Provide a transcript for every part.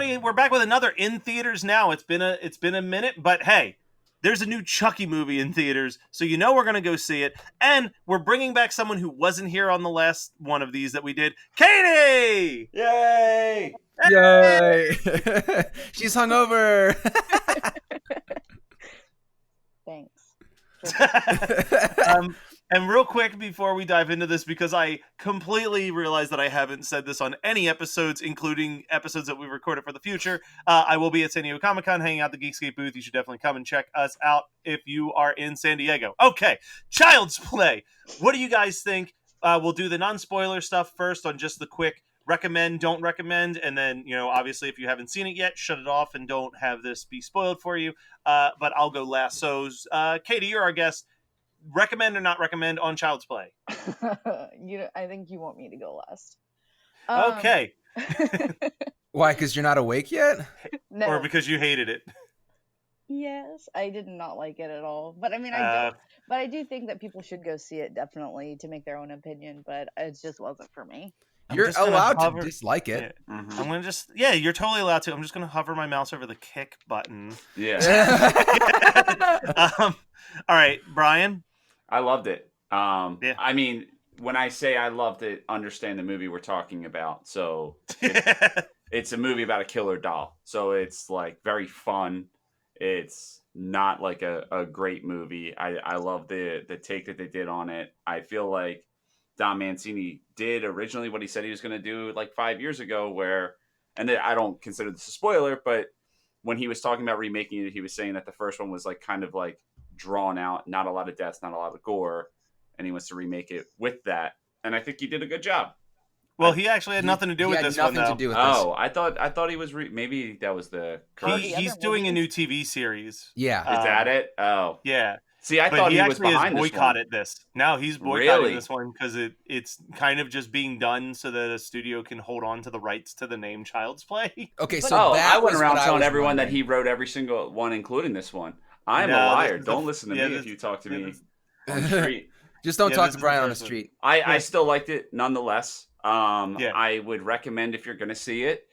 everybody. We're back with another in theaters now. It's been a minute, but hey, there's a new Chucky movie in theaters, so you know we're gonna go see it. And we're bringing back someone who wasn't here on the last one of these that we did, Katie. Yay! Yay! She's hungover. Thanks. And real quick before we dive into this, because I completely realized that I haven't said this on any episodes, including episodes that we recorded for the future, I will be at San Diego Comic-Con hanging out at the Geekscape booth. You should definitely come and check us out if you are in San Diego. Okay, Child's Play. What do you guys think? We'll do the non-spoiler stuff first on just the quick recommend, don't recommend, and then, obviously if you haven't seen it yet, shut it off and don't have this be spoiled for you. But I'll go last. So, Katie, you're our guest. Recommend or not recommend on Child's Play? I think you want me to go last. Okay. Why? Because you're not awake yet? No. Or because you hated it? Yes, I did not like it at all. But I mean, I do think that people should go see it, definitely, to make their own opinion. But it just wasn't for me. You're allowed to dislike it. Yeah. Mm-hmm. I'm gonna you're totally allowed to. I'm just gonna hover my mouse over the kick button. Yeah. All right, Brian. I loved it. Yeah. I mean, when I say I loved it, understand the movie we're talking about. So it's a movie about a killer doll. So it's like very fun. It's not like a great movie. I love the take that they did on it. I feel like Don Mancini did originally what he said he was going to do like 5 years ago, and I don't consider this a spoiler, but when he was talking about remaking it, he was saying that the first one was like kind of like drawn out, not a lot of deaths, not a lot of gore, and he wants to remake it with that. And I think he did a good job. Well, he actually had nothing to do with this one, though. Nothing to do with this. Oh, I thought he was maybe that was the he's doing a new TV series. Yeah. Is that it? Oh, yeah. See, I thought he was behind this one. Boycotted this. No, he's boycotting this one because it's kind of just being done so that a studio can hold on to the rights to the name Child's Play. Okay, so I went around telling everyone that he wrote every single one, including this one. I'm a liar. Don't listen to me if you talk to me on the street. Just don't talk to Brian on the street. I still liked it nonetheless. I would recommend if you're going to see it,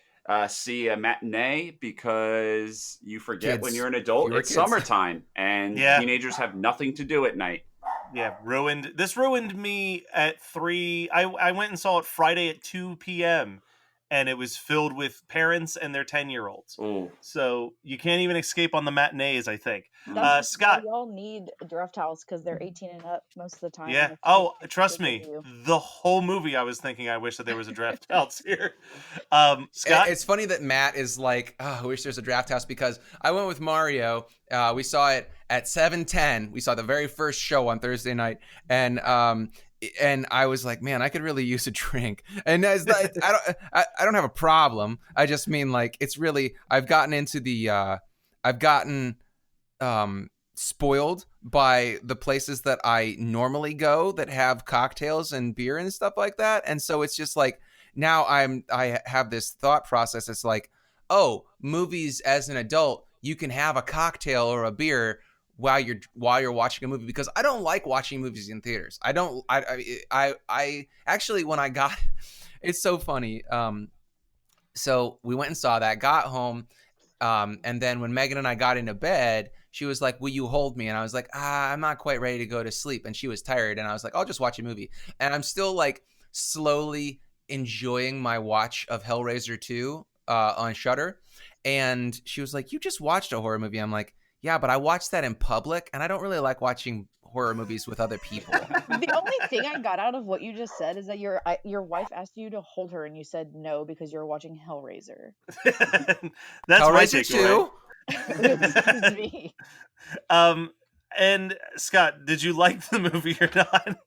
see a matinee because you forget when you're an adult. It's summertime and teenagers have nothing to do at night. Yeah, ruined. This ruined me at 3. I went and saw it Friday at 2 p.m. and it was filled with parents and their 10-year-olds. Ooh. So you can't even escape on the matinees, I think. Scott, we all need a draft house because they're 18 and up most of the time. Yeah. Oh, trust me. The whole movie, I was thinking, I wish that there was a draft house here. Scott, it's funny that Matt is like, I wish there's a draft house because I went with Mario. We saw it at 7:10. We saw the very first show on Thursday night, and I was like, man, I could really use a drink. And I don't have a problem. I just mean like it's really I've gotten spoiled by the places that I normally go that have cocktails and beer and stuff like that. And so it's just like now I have this thought process. It's like, oh, movies as an adult, you can have a cocktail or a beer while you're watching a movie, because I don't like watching movies in theaters. I actually, when I got, it's so funny. So we went and saw that, got home. And then when Megan and I got into bed, she was like, will you hold me? And I was like, I'm not quite ready to go to sleep. And she was tired. And I was like, I'll just watch a movie. And I'm still like slowly enjoying my watch of Hellraiser 2 on Shudder. And she was like, you just watched a horror movie. I'm like, yeah, but I watched that in public, and I don't really like watching horror movies with other people. The only thing I got out of what you just said is that your wife asked you to hold her, and you said no because you're watching Hellraiser. That's Hellraiser 2. Me. And Scott, did you like the movie or not?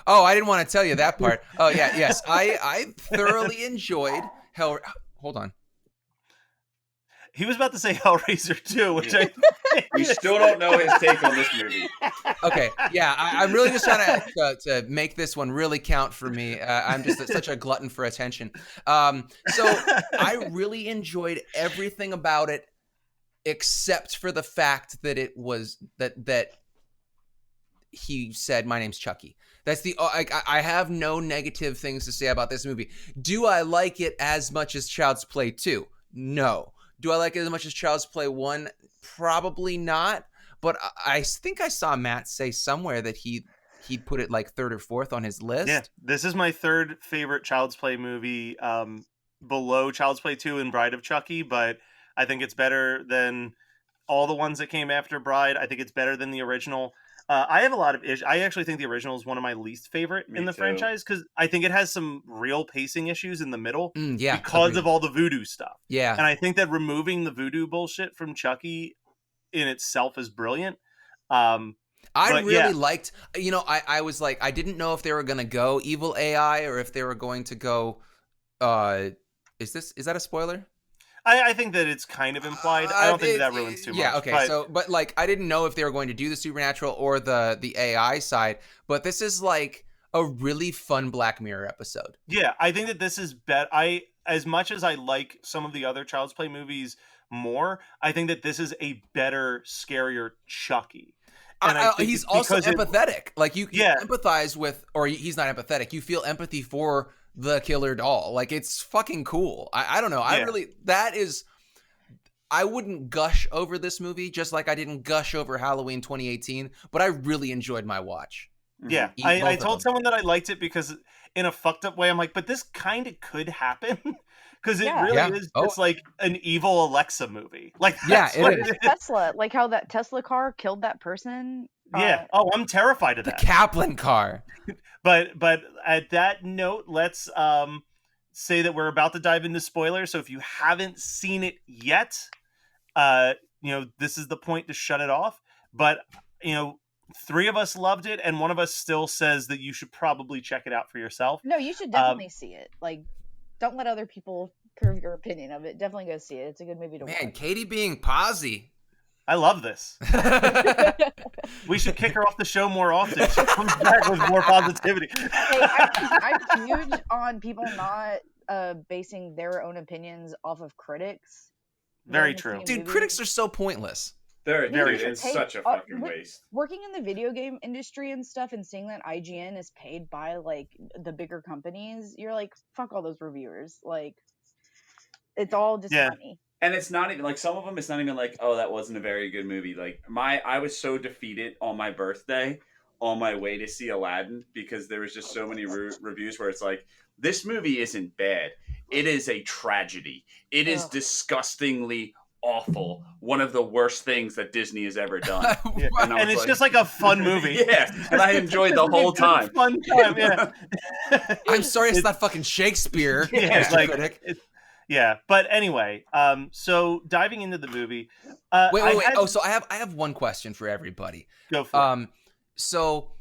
Oh, I didn't want to tell you that part. Oh yeah, yes, I thoroughly enjoyed Hold on. He was about to say Hellraiser 2, which we still don't know his take on this movie. Okay, yeah, I'm really just trying to make this one really count for me. I'm just such a glutton for attention. So I really enjoyed everything about it, except for the fact that it was that he said, "My name's Chucky." That's I have no negative things to say about this movie. Do I like it as much as Child's Play 2? No. Do I like it as much as Child's Play 1? Probably not. But I think I saw Matt say somewhere that he'd put it like third or fourth on his list. Yeah, this is my third favorite Child's Play movie, below Child's Play 2 and Bride of Chucky, but I think it's better than all the ones that came after Bride. I think it's better than the original. I have a lot of issues. I actually think the original is one of my least favorite Me in the too. franchise because I think it has some real pacing issues in the middle Yeah, because agreed. of all the voodoo stuff. Yeah. And I think that removing the voodoo bullshit from Chucky in itself is brilliant. I But really yeah. liked, I was like, I didn't know if they were going to go evil AI or if they were going to go, is that a spoiler? I think that it's kind of implied. I don't think that ruins too much. Yeah, okay. But like, I didn't know if they were going to do the supernatural or the AI side, but this is like a really fun Black Mirror episode. Yeah, I think that this is as much as I like some of the other Child's Play movies more, I think that this is a better, scarier Chucky. And I think he's also empathetic. Like you empathize with, or he's not empathetic. You feel empathy for the killer doll. Like it's fucking cool. I don't know. I wouldn't gush over this movie just like I didn't gush over Halloween 2018, but I really enjoyed my watch. Yeah, I told someone that I liked it because in a fucked up way, I'm like, but this kind of could happen. Because it really is just like an evil Alexa movie. Like, yeah, it is. Tesla, like how that Tesla car killed that person. Yeah. I'm terrified of that. The Kaplan car. But at that note, let's say that we're about to dive into spoilers. So if you haven't seen it yet, this is the point to shut it off. But 3 of us loved it, and one of us still says that you should probably check it out for yourself. No, you should definitely see it. Like, don't let other people curve your opinion of it. Definitely go see it. It's a good movie to watch. Man, Katie being posy. I love this. We should kick her off the show more often. She comes back with more positivity. Hey, I'm huge on people not basing their own opinions off of critics. Very true. Dude, critics are so pointless. It's such a fucking waste. Working in the video game industry and stuff and seeing that IGN is paid by like the bigger companies, you're like, fuck all those reviewers. Like, it's all just money. And it's not even like some of them. It's not even like, oh, that wasn't a very good movie. Like I was so defeated on my birthday, on my way to see Aladdin, because there was just so many reviews where it's like, this movie isn't bad. It is a tragedy. It is disgustingly awful. One of the worst things that Disney has ever done. And it's just like a fun movie. Yeah, and I enjoyed the whole time. Fun time, yeah. I'm sorry, it's not fucking Shakespeare. Yeah, like, yeah, but anyway, so diving into the movie. Wait. So I have one question for everybody. Go for it. So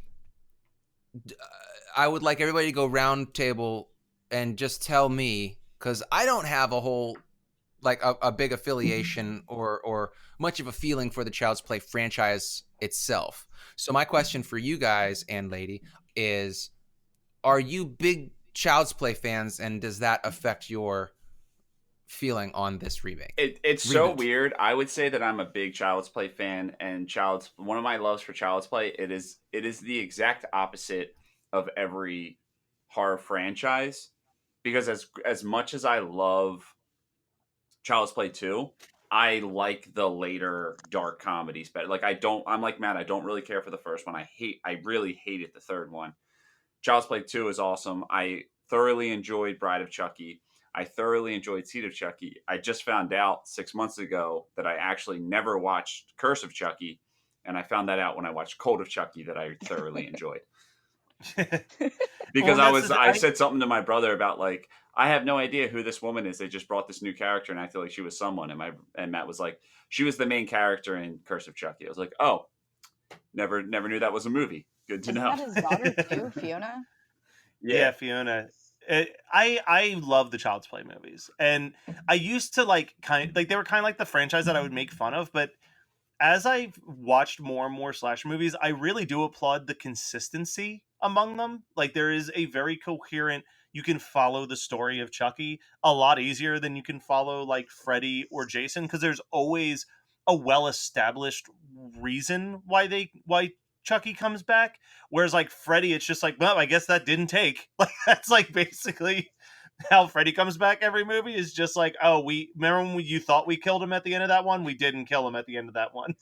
I would like everybody to go round table and just tell me, because I don't have a whole like a big affiliation or much of a feeling for the Child's Play franchise itself. So my question for you guys and lady is, are you big Child's Play fans, and does that affect your feeling on this remake? It's so weird. I would say that I'm a big Child's Play fan, and one of my loves for Child's Play, it is the exact opposite of every horror franchise, because as much as I love Child's Play 2, I like the later dark comedies better. Like I'm like Matt, I don't really care for the first one. I really hated the third one. Child's Play 2 is awesome. I thoroughly enjoyed Bride of Chucky. I thoroughly enjoyed Seed of Chucky. I just found out 6 months ago that I actually never watched Curse of Chucky, and I found that out when I watched Cult of Chucky that I thoroughly enjoyed. Because I said something to my brother about like, I have no idea who this woman is. They just brought this new character and acted like she was someone. And Matt was like, she was the main character in Curse of Chucky. I was like, oh, never knew that was a movie. Good to know. Isn't that his daughter too, Fiona? Yeah, Fiona. I love the Child's Play movies, and I used to they were kind of like the franchise that I would make fun of, but as I've watched more and more slasher movies, I really do applaud the consistency among them. Like, there is a very coherent, you can follow the story of Chucky a lot easier than you can follow like Freddy or Jason, because there's always a well-established reason why Chucky comes back. Whereas like Freddy, it's just like, well, I guess that didn't take. Like, that's like basically how Freddy comes back every movie is just like, oh, we remember when you thought we killed him at the end of that one? We didn't kill him at the end of that one.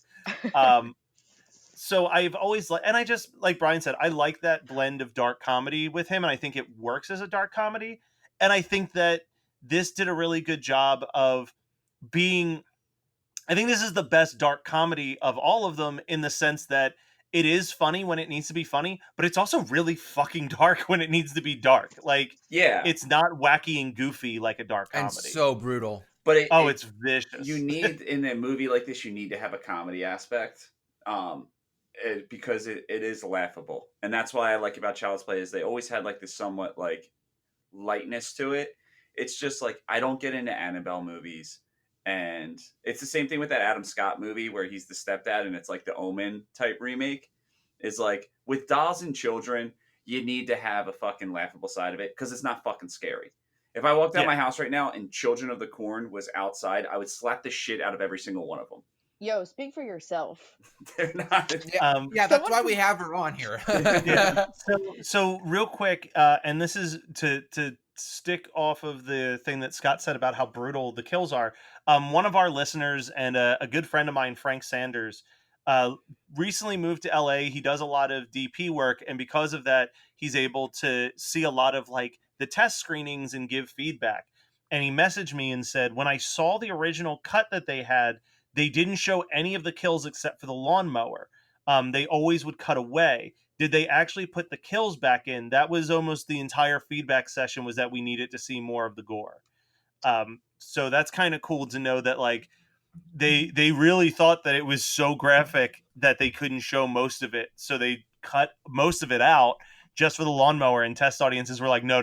So I've always and I just, like Brian said, I like that blend of dark comedy with him, and I think it works as a dark comedy. And I think that this did a really good job of being. I think this is the best dark comedy of all of them, in the sense that it is funny when it needs to be funny, but it's also really fucking dark when it needs to be dark. Like, Yeah, it's not wacky and goofy like a dark And comedy. so brutal. but it's vicious. You need, in a movie like this, you need to have a comedy aspect, because it is laughable, and that's why I like about Child's Play is they always had like this somewhat like lightness to it. It's just like, I don't get into Annabelle movies, and it's the same thing with that Adam Scott movie where he's the stepdad, and it's like the Omen type remake. Is like, with dolls and children, you need to have a fucking laughable side of it, because it's not fucking scary. If I walked out my house right now and Children of the Corn was outside, I would slap the shit out of every single one of them. Yo, speak for yourself. They're not. Yeah, that's why we have her on here. Yeah. So real quick, and this is to stick off of the thing that Scott said about how brutal the kills are. One of our listeners and a good friend of mine, Frank Sanders, recently moved to LA. He does a lot of DP work, and because of that, he's able to see a lot of like the test screenings and give feedback. And he messaged me and said, when I saw the original cut that they had, they didn't show any of the kills except for the lawnmower. They always would cut away. Did they actually put the kills back in? That was almost the entire feedback session, was that we needed to see more of the gore. So that's kind of cool to know that, like, they really thought that it was so graphic that they couldn't show most of it. So they cut most of it out just for the lawnmower, and test audiences were like, no.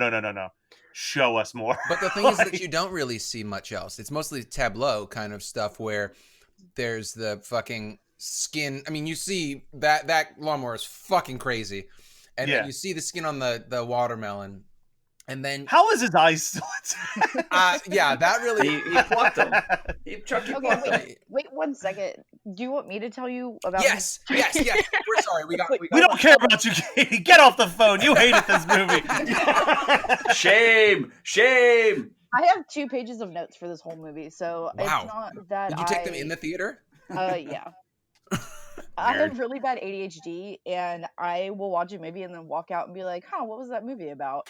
Show us more. But the thing is that you don't really see much else. It's mostly tableau kind of stuff where there's the fucking skin. I mean, you see that lawnmower is fucking crazy. And then you see the skin on the watermelon. And then how is his eyes still yeah, that really he plucked them. Chucky plucked them. Wait 1 second. Do you want me to tell you about Yes. We're sorry. We don't care about you, Katie. Get off the phone. You hated this movie. Shame. I have 2 pages of notes for this whole movie, so it's not that. Did you take them in the theater? Yeah. I have really bad ADHD, and I will watch a movie and then walk out and be like, "Huh, what was that movie about?"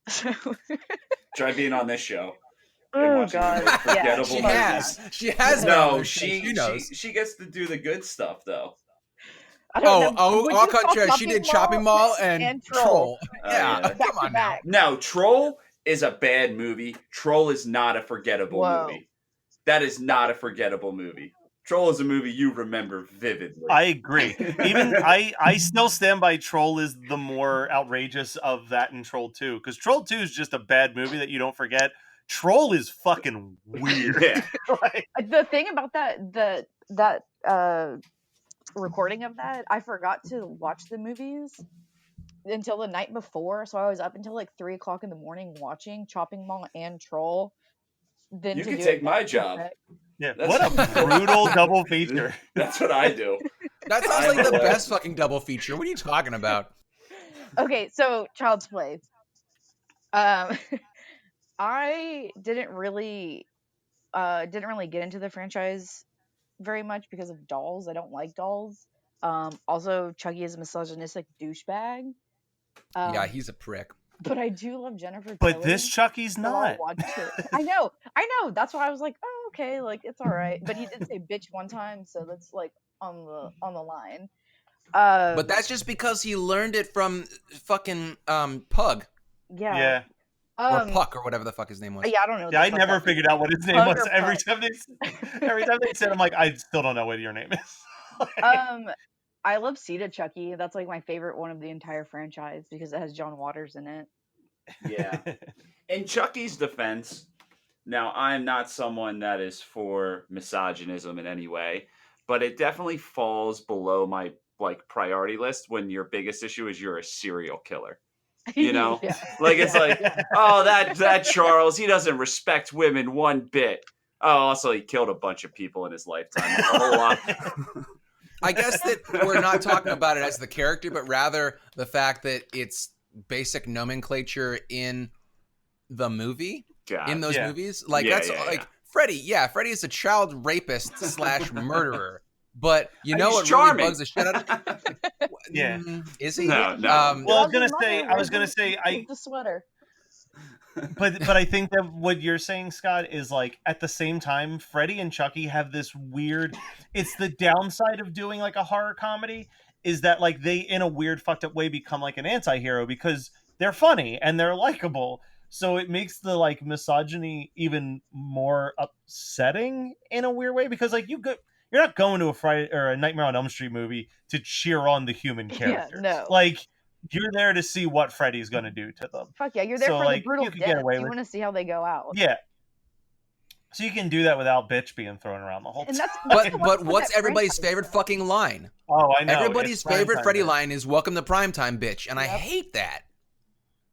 So Try being on this show. Oh God! Yeah, she has. No, she knows. She gets to do the good stuff though. I'll cut you. She did Chopping Mall and Troll. Yeah, come on now. No, Troll is a bad movie. Troll is not a forgettable movie. That is not a forgettable movie. Troll is a movie you remember vividly. I agree. Even I still stand by Troll is the more outrageous of that and Troll 2. Because Troll 2 is just a bad movie that you don't forget. Troll is fucking weird. Yeah. The thing about that recording of that, I forgot to watch the movies until the night before. So I was up until like 3 o'clock in the morning watching Chopping Mall and Troll. Then you can take my job. Yeah, what a brutal double feature. That's what I do. That sounds like the best fucking double feature. What are you talking about? Okay, so Child's Play. I didn't really get into the franchise very much because of dolls. I don't like dolls. Also, Chucky is a misogynistic douchebag. Yeah, he's a prick. But I do love Jennifer. But this Chucky's not. I know. That's why I was like, oh, okay, like it's all right. But he did say bitch one time, so that's like on the line. But that's just because he learned it from fucking Pug. Yeah. Or Puck or whatever the fuck his name was. Yeah, I don't know. Yeah, I never figured out what his name was. Every time they said, I'm like, I still don't know what your name is. I love Sita Chucky. That's like my favorite one of the entire franchise because it has John Waters in it. Yeah. In Chucky's defense, now I'm not someone that is for misogynism in any way, but it definitely falls below my like priority list when your biggest issue is you're a serial killer. You know? Yeah. Like it's like, oh, that Charles, he doesn't respect women one bit. Oh, also he killed a bunch of people in his lifetime. Like a whole lot. I guess that we're not talking about it as the character, but rather the fact that it's basic nomenclature in the movie, God. in those Yeah. movies. Like Yeah, that's yeah, like yeah. Freddy. Yeah, Freddy is a child rapist / murderer. But you know He's what charming. really bugs the shit out of Yeah. Is he? No, no. Well, I was Dog's gonna mother say, wears the sweater. but I think that what you're saying, Scott, is like at the same time, Freddy and Chucky have this weird. It's the downside of doing like a horror comedy is that like they, in a weird, fucked up way, become like an anti-hero because they're funny and they're likable. So it makes the like misogyny even more upsetting in a weird way because like you're not going to a Friday or a Nightmare on Elm Street movie to cheer on the human Yeah, characters. no. Like you're there to see what Freddy's going to do to them. Fuck yeah, you're there So, for like, the brutal you could death. get away You with- want to see how they go out. Yeah. So you can do that without bitch being thrown around the whole And time. that's But what what's that everybody's franchise favorite does. fucking line? Oh, I know. Everybody's it's favorite primetime Freddy bitch. line is "Welcome to primetime, bitch," and I Yep. hate that.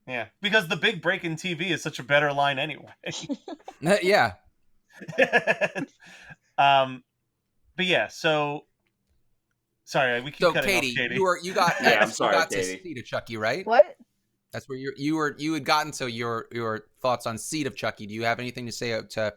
Yeah, because the big break in TV is such a better line anyway. Yeah. But yeah, so sorry, we keep So cutting Katie, off Katie. you got Yeah, I'm you sorry, got to Katie. Seed of Chucky, right? What? That's where you had gotten to your thoughts on Seed of Chucky. Do you have anything to say to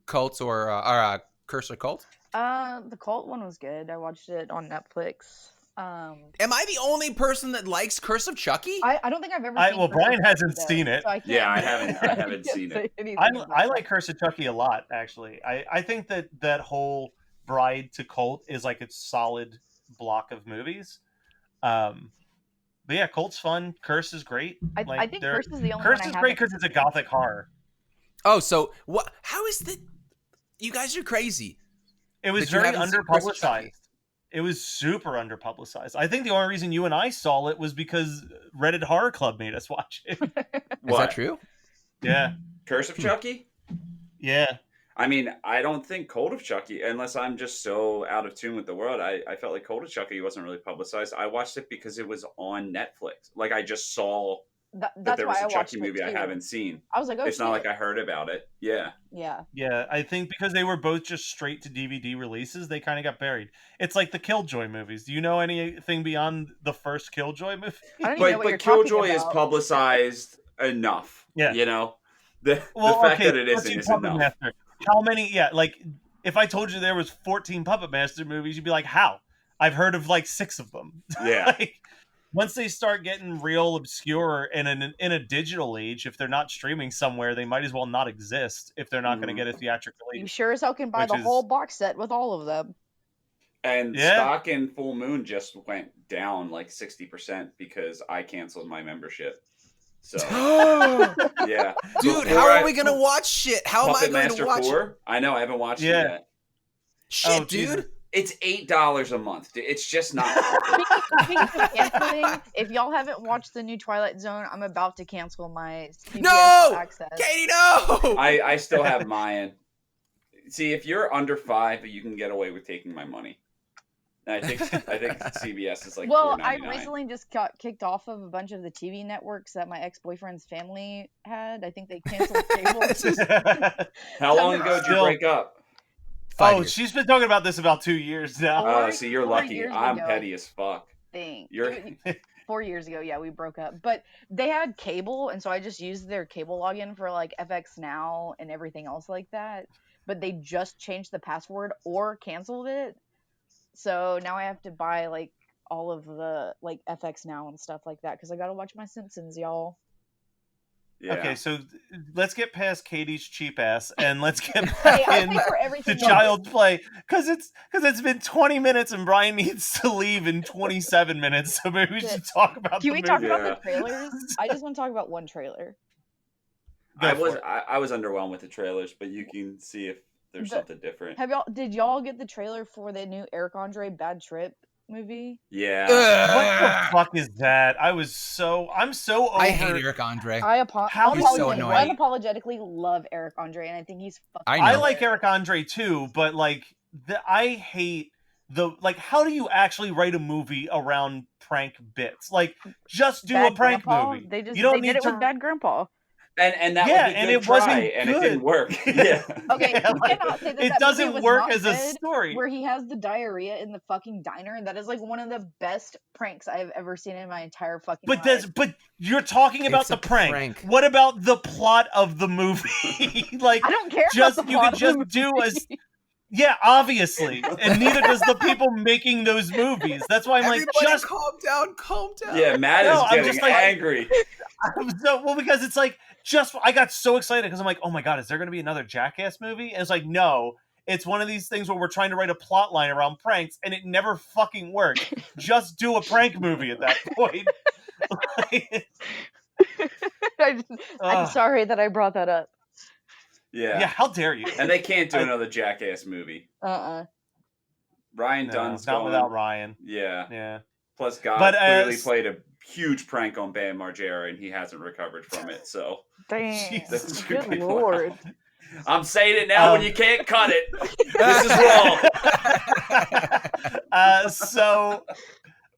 Cult or Curse or Cult? The cult one was good. I watched it on Netflix. Am I the only person that likes Curse of Chucky? I don't think I've ever seen Well, Curse Brian of hasn't Chucky, seen it. so I can't, Yeah, I haven't can't seen say it. anything I about like Curse of Chucky a lot, actually. I think that whole Bride to Cult is like its solid block of movies. But yeah, Cult's fun. Curse is great. I Like, think they're- Curse is the only Curse one I is great haven't because it's a seen. gothic horror. Oh, so what? How is the? You guys are crazy. It was But you very haven't seen Curse of Chucky. underpublicized. It was super underpublicized. I think the only reason you and I saw it was because Reddit Horror Club made us watch it. Is What? that true? Yeah, Curse of Chucky? yeah. I mean, I don't think Cult of Chucky, unless I'm just so out of tune with the world. I felt like Cult of Chucky wasn't really publicized. I watched it because it was on Netflix. Like, I just saw that That's there why was I a watched Chucky it movie I too. haven't seen. I was like, oh, It's not shit. like I heard about it. Yeah. Yeah. Yeah, I think because they were both just straight to DVD releases, they kind of got buried. It's like the Killjoy movies. Do you know anything beyond the first Killjoy movie? I don't even know what you're But talking Killjoy is about. publicized enough. Yeah. You know? The Well, fact okay, that it let's isn't do is Puppet enough. Master. How many? Yeah, like if I told you there was 14 Puppet Master movies, you'd be like, "How?" I've heard of like 6 of them. Yeah. Like, once they start getting real obscure in a digital age, if they're not streaming somewhere, they might as well not exist if they're not going to get a theatrical You release. sure as hell can buy Which the is- whole box set with all of them. And Yeah. stock in Full Moon just went down like 60% because I canceled my membership. So, yeah. Dude, Before how I- are we gonna watch shit? How am I Puppet going Master to watch 4? I know, I haven't watched Yeah. it yet. shit, Oh, dude? Jesus. It's $8 a month. Dude. It's just not. Speaking of canceling, if y'all haven't watched the new Twilight Zone, I'm about to cancel my CBS No! access. Katie, no! I still have mine. See, if you're under 5, you can get away with taking my money. And I think CBS is like Well, I $4.99. recently just got kicked off of a bunch of the TV networks that my ex-boyfriend's family had. I think they canceled cable. How long ago did you Still- break up? 5 Oh, years. she's been talking about this about 2 years now. Oh. See, you're 4 lucky. years I'm ago. petty as fuck. Thing. You're 4 years ago, yeah, we broke up. But they had cable, and so I just used their cable login for like FX Now and everything else like that. But they just changed the password or canceled it. So now I have to buy like all of the like FX Now and stuff like that because I gotta watch my Simpsons, y'all. yeah. Okay, so let's get past Katie's cheap ass and let's get Hey, back I in pay for to everything. Child's Play because it's been 20 minutes and Brian needs to leave in 27 minutes. So maybe we should talk about Can the we movie. talk about Yeah. the trailers? I just want to talk about one trailer. Go I for was it. I was underwhelmed with the trailers, but you can see if there's The- something different. Did y'all get the trailer for the new Eric Andre Bad Trip movie? Yeah. What the fuck is that? I'm so over. I hate Eric Andre. I How he's so annoying. unapologetically love Eric Andre, and I think he's fucking. I I know. like Eric Andre too, but like I hate the like. How do you actually write a movie around prank bits? Like, just do Bad a prank Grandpa. movie. They you don't did need it to. with Bad Grandpa. And that Yeah, was a and good it try, wasn't and it didn't good. work. Yeah. Okay, Yeah, you like, cannot say that it that movie doesn't was work not as a good, story. where he has the diarrhea in the fucking diner. That is like one of the best pranks I've ever seen in my entire fucking life. But you're talking about It's the a prank. prank. What about the plot of the movie? Like, I don't care just about the you plot could of just the do movie. as yeah, obviously, and neither does the people making those movies. That's why I'm like, Everybody just calm down, calm down. Yeah, Matt No, is I'm getting just like- angry. so well because it's like just I got so excited because I'm like, oh my god, is there going to be another Jackass movie? And it's like, no, it's one of these things where we're trying to write a plot line around pranks, and it never fucking works. Just do a prank movie at that point. I'm Ugh. sorry that I brought that up. Yeah, Yeah. how dare you? And they can't do I- another Jackass movie. Uh-uh. Ryan No, Dunn's not going. without Ryan. Yeah. Yeah. Plus, God But, clearly played a huge prank on Bam Margera, and he hasn't recovered from it. So Damn. Jesus. could Good be lord. wild. I'm saying it now when you can't cut it. This is wrong. So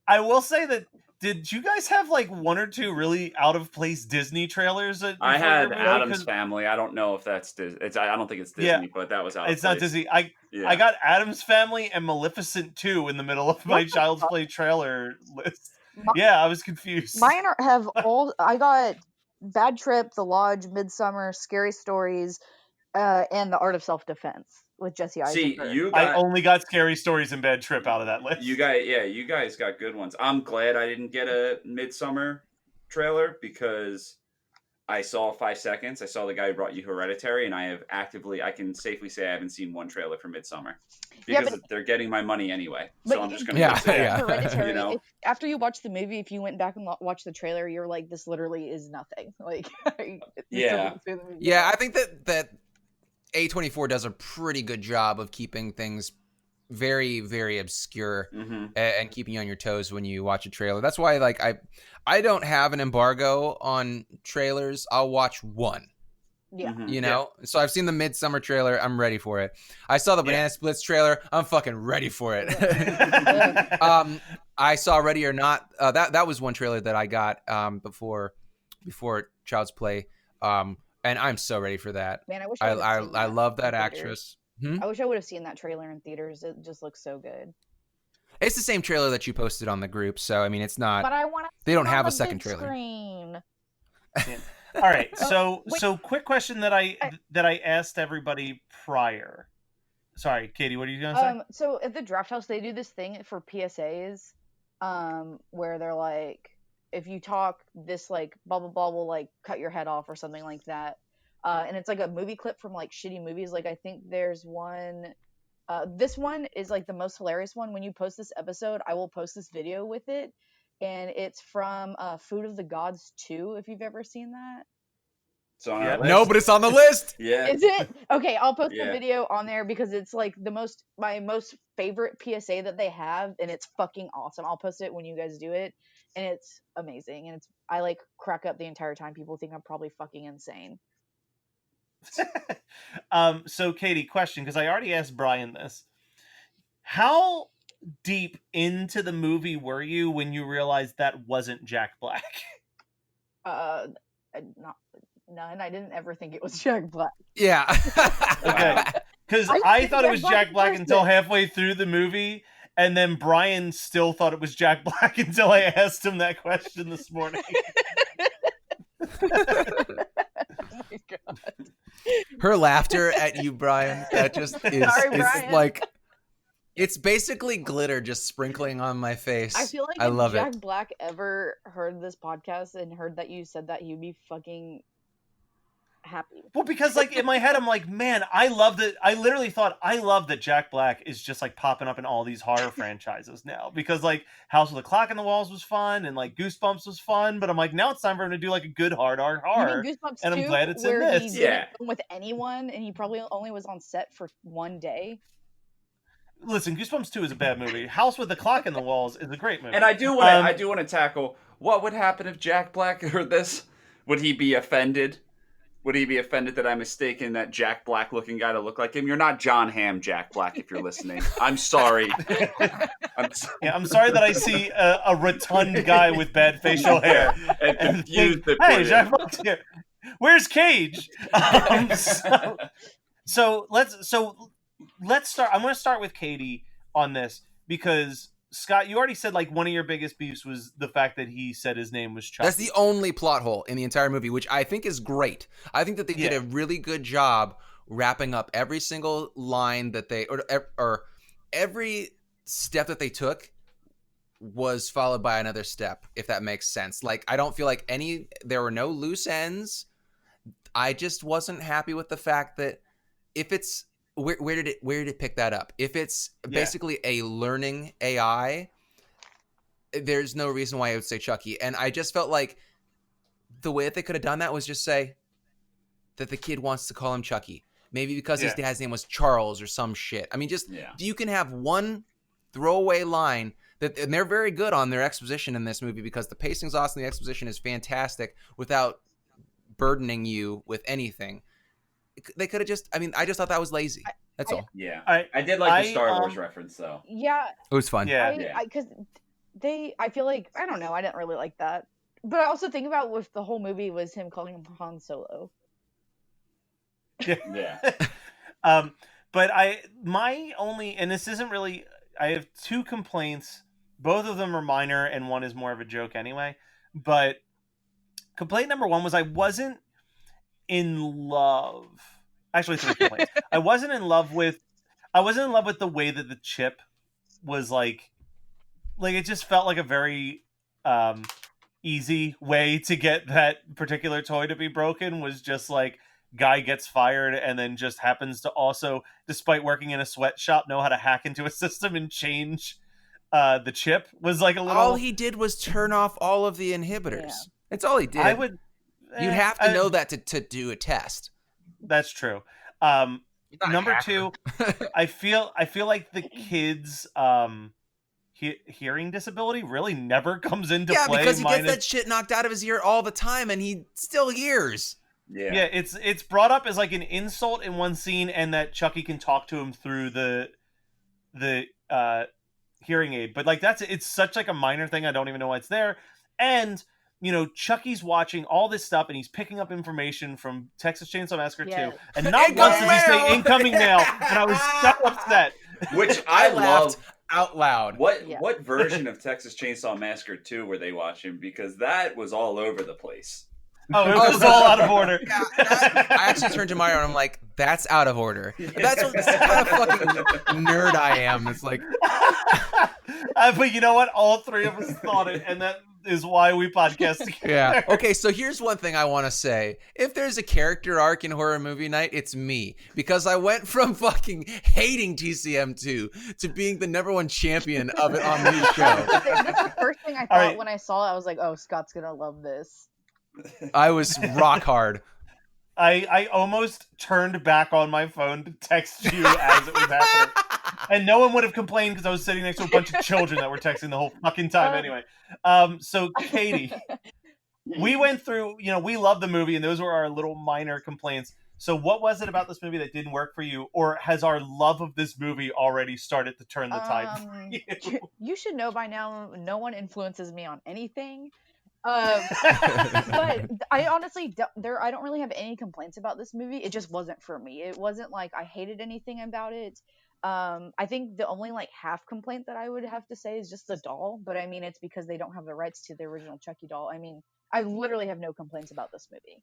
I will say that did you guys have like one or two really out of place Disney trailers? I before had your movie? Adam's 'Cause Family. I don't know if that's Disney. I don't think it's Disney, Yeah. but that was out. It's not Disney. I Yeah. got Adam's Family and Maleficent 2 in the middle of my What the Child's fuck? Play trailer list. Mi- Yeah, I was confused. Mine have all. I got Bad Trip, The Lodge, Midsummer, Scary Stories, and The Art of Self Defense with Jesse See, Eisenberg. you I got only got Scary Stories and Bad Trip out of that list. you guys got good ones. I'm glad I didn't get a Midsummer trailer because I saw 5 seconds. I saw the guy who brought you Hereditary, and I can safely say I haven't seen one trailer for Midsummer Yeah, because they're getting my money anyway. but So I'm just gonna Yeah, go see it. yeah. Hereditary. You know? After you watch the movie, if you went back and watched the trailer, you're like, this literally is nothing. Like, you still Yeah. didn't see the movie. Yeah, I think that A24 does a pretty good job of keeping things very, very obscure Mm-hmm. and keeping you on your toes when you watch a trailer. That's why, like, I don't have an embargo on trailers. I'll watch one. Yeah. Mm-hmm. You know, so I've seen the Midsummer trailer. I'm ready for it. I saw the Banana Splits trailer. I'm fucking ready for it. I saw Ready or Not. That was one trailer that I got before Child's Play, and I'm so ready for that. Man, I wish I would've seen love that in theaters. actress. I wish I would have seen that trailer in theaters. It just looks so good. It's the same trailer that you posted on the group, so I mean, it's not. But I want to. They don't have a second trailer. Screen. All right, so wait. so quick question that I asked everybody prior. Sorry, Katie, what are you gonna say? So at the Draft House, they do this thing for PSAs, where they're like, if you talk this like blah blah blah, will like cut your head off or something like that. And it's like a movie clip from like shitty movies. Like I think there's one. This one is like the most hilarious one. When you post this episode, I will post this video with it, and it's from Food of the Gods 2. If you've ever seen that. So on Yeah. our list, No, but it's on the list. yeah. Is it? Okay, I'll post the Yeah. video on there because it's like my most favorite PSA that they have, and it's fucking awesome. I'll post it when you guys do it, and it's amazing. And I like crack up the entire time. People think I'm probably fucking insane. So Katie, question, because I already asked Brian this. How deep into the movie were you when you realized that wasn't Jack Black? None. I didn't ever think it was Jack Black. Yeah. Okay. Because I I think thought it Jack was Black Jack Black first until then. halfway through the movie, and then Brian still thought it was Jack Black until I asked him that question this morning. Oh my god. Her laughter at you, Brian, that just is, Sorry, is Brian. like, it's basically glitter just sprinkling on my face. I feel like I if love Jack it. Black ever heard this podcast and heard that you said that, he'd be fucking happy. Well, because like in my head, I'm like, man, I love that. I literally thought I love that Jack Black is just like popping up in all these horror franchises now. Because like House with a Clock in the Walls was fun, and like Goosebumps was fun. But I'm like, now it's time for him to do like a good hard horror. You mean Goosebumps and I'm 2, glad it's in where this. he didn't Yeah. film with anyone, and he probably only was on set for one day. Listen, Goosebumps 2 is a bad movie. House with a Clock in the Walls is a great movie. And I do want to tackle what would happen if Jack Black heard this. Would he be offended? Would he be offended that I mistaken that Jack Black looking guy to look like him? You're not John Hamm, Jack Black, if you're listening. I'm sorry. I'm sorry that I see a rotund guy with bad facial hair and and confused think, that hey, Jack Black's here. Where's Cage? So let's start. I'm going to start with Katie on this because Scott, you already said like one of your biggest beefs was the fact that he said his name was Chucky. That's the only plot hole in the entire movie, which I think is great. I think that they did a really good job wrapping up every single line that they or every step that they took was followed by another step, if that makes sense. Like, I don't feel like there were no loose ends. I just wasn't happy with the fact that if it's where did it pick that up? If it's basically a learning AI, there's no reason why I would say Chucky. And I just felt like the way that they could have done that was just say that the kid wants to call him Chucky. Maybe because his dad's name was Charles or some shit. I mean, just you can have one throwaway line and they're very good on their exposition in this movie because the pacing's awesome, the exposition is fantastic without burdening you with anything. They could have just, I just thought that was lazy. That's all. Yeah. I did like the Star Wars reference, though. Yeah. It was fun. Yeah. Because I feel like, I don't know, I didn't really like that. But I also think about with the whole movie was him calling him Han Solo. Yeah. But my only, and this isn't really, I have two complaints. Both of them are minor, and one is more of a joke anyway. But complaint number one was I wasn't in love. Actually, three complaints. I wasn't in love with the way that the chip was like it just felt like a very easy way to get that particular toy to be broken. Was just like guy gets fired and then just happens to also, despite working in a sweatshop, know how to hack into a system and change the chip. Was like a little. All he did was turn off all of the inhibitors. Yeah. That's all he did. I would. You'd have to know that to do a test. That's true. Number two, I feel like the kid's hearing disability really never comes into play. Yeah, because he gets that shit knocked out of his ear all the time, and he still hears. Yeah, it's brought up as like an insult in one scene, and that Chucky can talk to him through the hearing aid. But like it's such like a minor thing. I don't even know why it's there. And Chucky's watching all this stuff, and he's picking up information from Texas Chainsaw Massacre 2, and not once does he say incoming mail, and I was so upset. Which I love out loud. What version of Texas Chainsaw Massacre 2 were they watching? Because that was all over the place. Oh, it was all out of order. Yeah, I actually turned to Mario and I'm like, that's out of order. That's what kind of fucking nerd I am. It's like... but you know what? All three of us thought it, and that is why we podcast together. Yeah. Okay, so here's one thing I want to say. If there's a character arc in Horror Movie Night, it's me. Because I went from fucking hating TCM2 to being the #1 champion of it on the show. That's the first thing I thought when I saw it. I was like, oh, Scott's going to love this. I was rock hard. I almost turned back on my phone to text you as it was happening. And no one would have complained because I was sitting next to a bunch of children that were texting the whole fucking time anyway. So, Katie, we went through, we love the movie, and those were our little minor complaints. So what was it about this movie that didn't work for you? Or has our love of this movie already started to turn the tide for you? You should know by now, no one influences me on anything. But I honestly I don't really have any complaints about this movie. It just wasn't for me. It wasn't like I hated anything about it. I think the only like half complaint that I would have to say is just the doll, but I mean it's because they don't have the rights to the original Chucky doll. I mean, I literally have no complaints about this movie.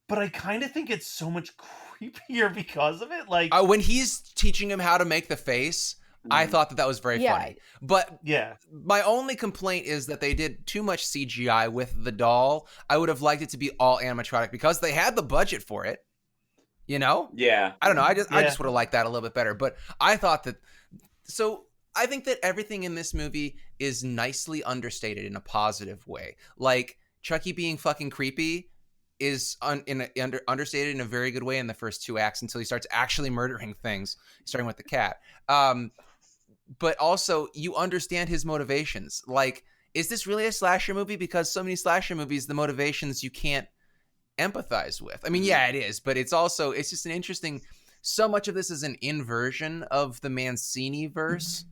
But I kind of think it's so much creepier because of it. Like when he's teaching him how to make the face, I thought that was very funny. But my only complaint is that they did too much CGI with the doll. I would have liked it to be all animatronic because they had the budget for it. Yeah. I don't know. I just would have liked that a little bit better. But I thought that. So I think that everything in this movie is nicely understated in a positive way. Like Chucky being fucking creepy is understated in a very good way in the first 2 acts until he starts actually murdering things, starting with the cat. But also you understand his motivations. Like, is this really a slasher movie? Because so many slasher movies, the motivations you can't empathize with. I mean, yeah, it is, but it's just an interesting, so much of this is an inversion of the Mancini verse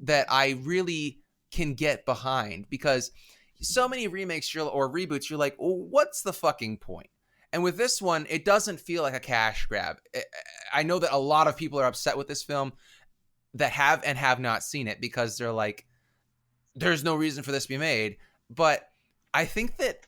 that I really can get behind, because so many remakes or reboots, you're like, well, what's the fucking point? And with this one, it doesn't feel like a cash grab. I know that a lot of people are upset with this film that have and have not seen it because they're like, there's no reason for this to be made. But I think that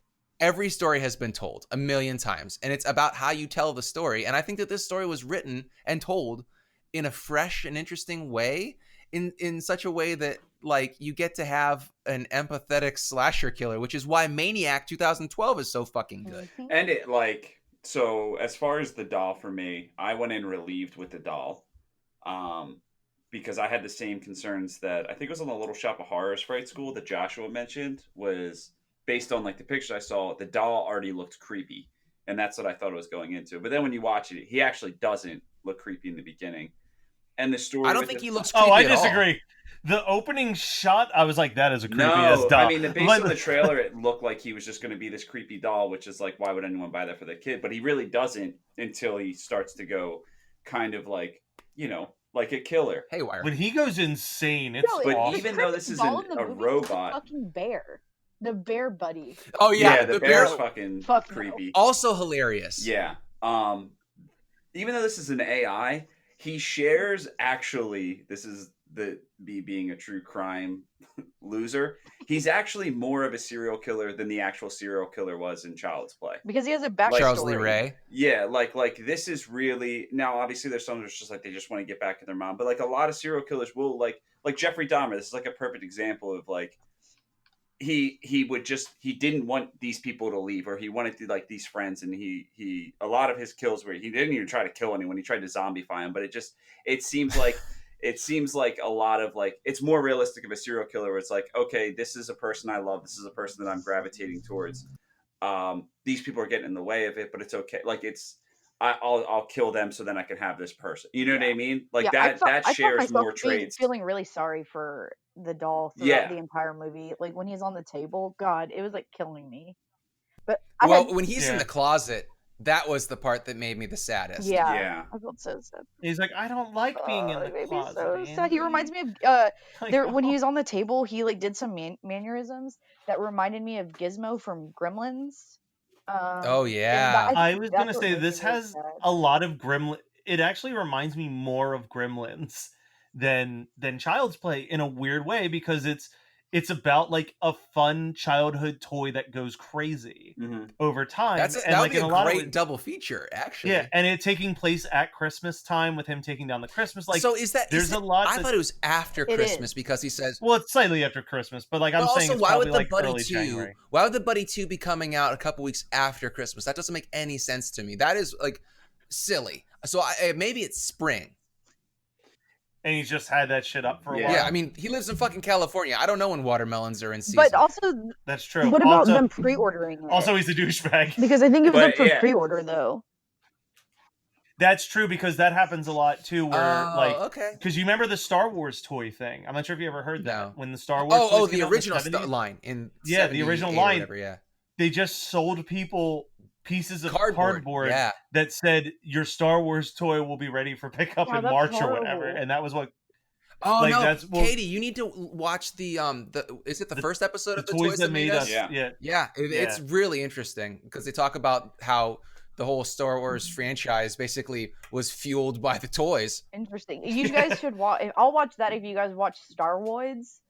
every story has been told a million times, and it's about how you tell the story. And I think that this story was written and told in a fresh and interesting way, in such a way that like you get to have an empathetic slasher killer, which is why Maniac 2012 is so fucking good. Mhm. And it like, so as far as the doll for me, I went in relieved with the doll. Because I had the same concerns that I think it was on the Little Shop of Horrors Fright School that Joshua mentioned, was based on like the pictures I saw, the doll already looked creepy. And that's what I thought it was going into. But then when you watch it, he actually doesn't look creepy in the beginning. And the story. I don't with think the- he looks creepy Oh, I at all. disagree. The opening shot, I was like, that is a creepy ass No, doll. I mean, based But- on the trailer, it looked like he was just going to be this creepy doll, which is like, why would anyone buy that for their kid? But he really doesn't until he starts to go kind of like, you know, like a killer. Haywire. when he goes insane, it's No, But awesome. even though this is doll in the a movie is robot- the fucking bear, the bear buddy. Oh yeah, the bear- bear's fucking Fuck no. creepy. also hilarious. Yeah. Even though this is an AI, he shares actually, this is the me being a true crime loser. He's actually more of a serial killer than the actual serial killer was in Child's Play. Because he has a backstory. Charles Lee Ray. Yeah, like this is really, now obviously there's some that's just like they just want to get back at their mom, but like a lot of serial killers will like Jeffrey Dahmer. This is like a perfect example of like he would just, he didn't want these people to leave, or he wanted to like these friends, and he a lot of his kills were, he didn't even try to kill anyone, he tried to zombify them, but it seems like a lot of like, it's more realistic of a serial killer where it's like, okay, this is a person I love, this is a person that I'm gravitating towards, these people are getting in the way of it, but it's okay, like it's, I'll kill them so then I can have this person, you know what I mean, like Yeah, that I shares myself more traits. feeling really sorry for the doll throughout Yeah. the entire movie. Like when he's on the table, God, it was like killing me. But Well, when he's in Yeah. the closet, that was the part that made me the saddest. Yeah. I felt so sad. He's like, I don't like being in It the made me closet. so sad. He Andy." reminds me of Like, there when oh. he was on the table. He like did some mannerisms that reminded me of Gizmo from Gremlins. Oh, and yeah. I was that's gonna what say made me this really has sad. a lot of Gremlin. It actually reminds me more of Gremlins than Child's Play in a weird way, because it's about like a fun childhood toy that goes crazy Mhm. over time. That and would like be in a a lot great of double feature, actually. yeah, and it taking place at Christmas time with him taking down the Christmas. Like, so is that? there's is a it- lot. I that- thought it was after It Christmas is. because he says. well, it's slightly after Christmas, but like I'm Well, saying, also, it's why probably would the like Buddy early 2? January. Why would the Buddy 2 be coming out a couple weeks after Christmas? That doesn't make any sense to me. That is like silly. So maybe it's spring. And he's just had that shit up for a Yeah. while. Yeah, I mean, he lives in fucking California. I don't know when watermelons are in season. But also, That's true. what about also, them pre-ordering it? Also, he's a douchebag. Because I think it was But, up for yeah. pre-order though. That's true, because that happens a lot too. Where like, okay. because you remember the Star Wars toy thing. I'm not sure if you ever heard that No. when the Star Wars. Oh, toys came the out in original 70s, line in Yeah, the original 78 or line. whatever, yeah. They just sold people pieces of cardboard Yeah. that said your Star Wars toy will be ready for pickup Yeah, in that's March or whatever, horrible. and that was what Oh Like, no, that's- well- Katie, you need to watch the is it the first episode the of the toys that made us. Yeah. Yeah. Yeah, it's really interesting because they talk about how the whole Star Wars franchise basically was fueled by the toys. Interesting. You guys should watch. I'll watch that if you guys watch Star Wars.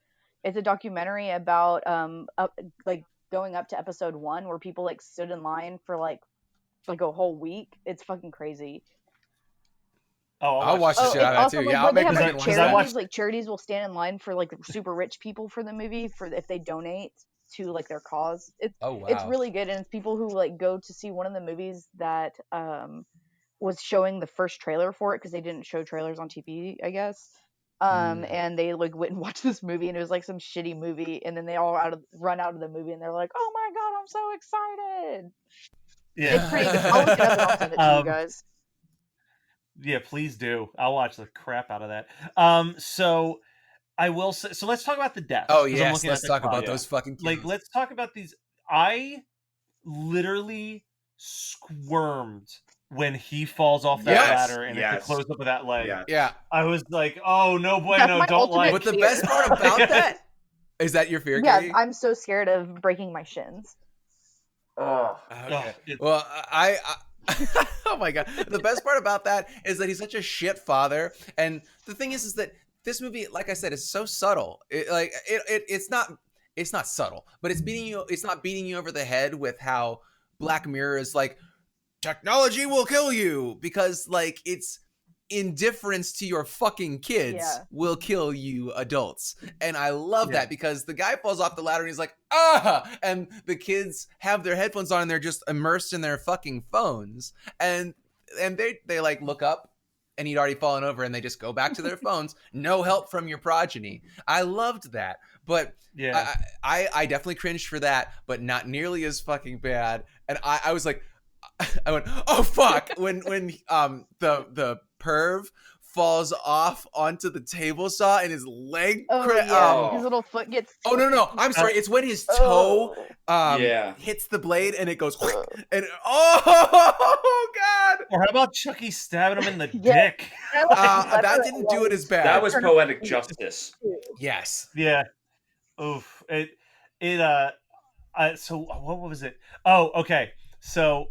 It's a documentary about like going up to episode 1 where people like stood in line for like a whole week. It's fucking crazy. Oh, I'll watch the Oh, shit out it's of also that too. like Yeah, where I'll they make have my like own because I charities. watched- Like charities will stand in line for like super rich people for the movie for if they donate to like their cause. Oh wow. It's really good, and it's people who like go to see one of the movies that was showing the first trailer for it because they didn't show trailers on TV, I guess. And they like went and watched this movie, and it was like some shitty movie, and then they all run out of the movie, and they're like, "Oh my god, I'm so excited!" Yeah. It's pretty good. I'll look it up and I'll send it to you guys. Yeah, please do. I'll watch the crap out of that. So I will say. So let's talk about the deaths. Oh 'cause I'm yes, looking let's at the talk clock. about those fucking Like, kids. let's talk about these. I literally squirmed when he falls off that Yes. ladder and it's Yes. a close up of that leg. Yeah. Yeah, I was like, oh no That's bueno, my don't ultimate like. but the fear. best part about that is that your fear, Yeah, Katie? I'm so scared of breaking my shins. Oh, Okay. Ugh, Well, oh my god. The best part about that is that he's such a shit father. And the thing is that this movie, like I said, is so subtle. It's not subtle, but it's not beating you over the head with how Black Mirror is like, technology will kill you, because like it's indifference to your fucking kids Yeah. will kill you adults. And I love Yeah. that, because the guy falls off the ladder and he's like, ah, and the kids have their headphones on and they're just immersed in their fucking phones, and they like look up and he'd already fallen over and they just go back to their phones. No help from your progeny. I loved that. But yeah. I definitely cringed for that, but not nearly as fucking bad. And I was like, I went, oh fuck, when the perv falls off onto the table saw and his leg Oh yeah, Oh. his little foot gets. oh no, I'm sorry, it's when his toe Yeah. hits the blade and it goes and oh god. Or how about Chucky stabbing him in the Yeah. dick? That didn't do it as bad. That was poetic justice. yes. Yeah. Oof. So what was it? Oh, okay. So